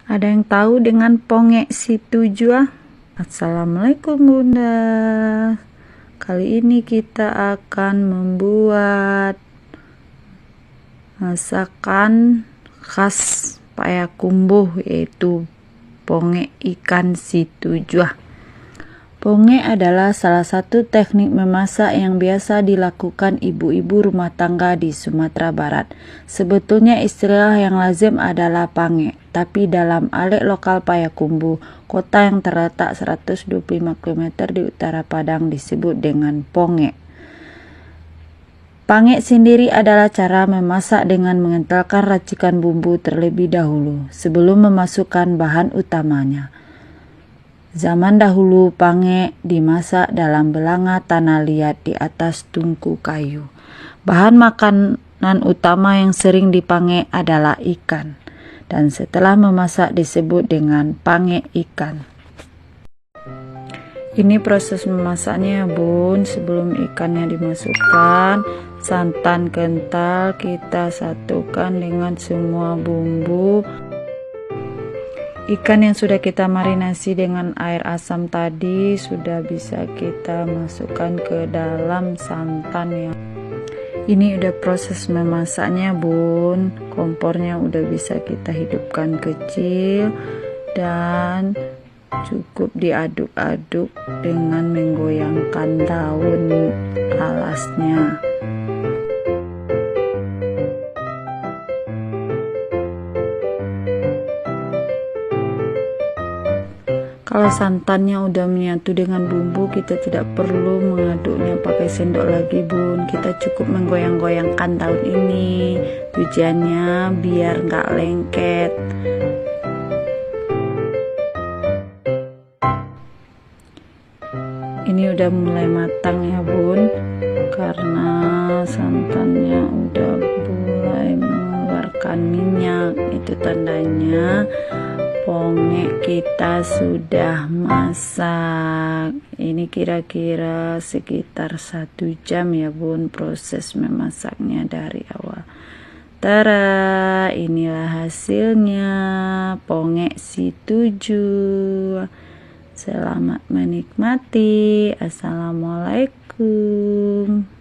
Ada yang tahu dengan ponge si tujuh? Assalamualaikum Bunda. Kali ini kita akan membuat masakan khas Payakumbuh, yaitu ponge ikan si tujuh. Ponge adalah salah satu teknik memasak yang biasa dilakukan ibu-ibu rumah tangga di Sumatera Barat. Sebetulnya istilah yang lazim adalah pange, tapi dalam alek lokal Payakumbuh, kota yang terletak 125 km di utara Padang, disebut dengan ponge. Pange sendiri adalah cara memasak dengan mengentalkan racikan bumbu terlebih dahulu, sebelum memasukkan bahan utamanya. Zaman dahulu pange dimasak dalam belanga tanah liat di atas tungku kayu. Bahan makanan utama yang sering dipange adalah ikan, dan setelah memasak disebut dengan pange ikan. Ini proses memasaknya ya Bun. Sebelum ikannya dimasukkan, santan kental kita satukan dengan semua bumbu. Ikan yang sudah kita marinasi dengan air asam tadi sudah bisa kita masukkan ke dalam santan ya. Ini udah proses memasaknya Bun. Kompornya udah bisa kita hidupkan kecil dan cukup diaduk-aduk dengan menggoyangkan daun alasnya. Kalau santannya udah menyatu dengan bumbu, kita tidak perlu mengaduknya pakai sendok lagi Bun. Kita cukup menggoyang-goyangkan daun ini. Tujuannya biar nggak lengket. Ini udah mulai matang ya Bun, karena santannya udah mulai mengeluarkan minyak. Itu tandanya ponge kita sudah masak. Ini kira-kira sekitar 1 jam ya Bun proses memasaknya dari awal. Tara, inilah hasilnya ponge si tujuh. Selamat menikmati. Assalamualaikum.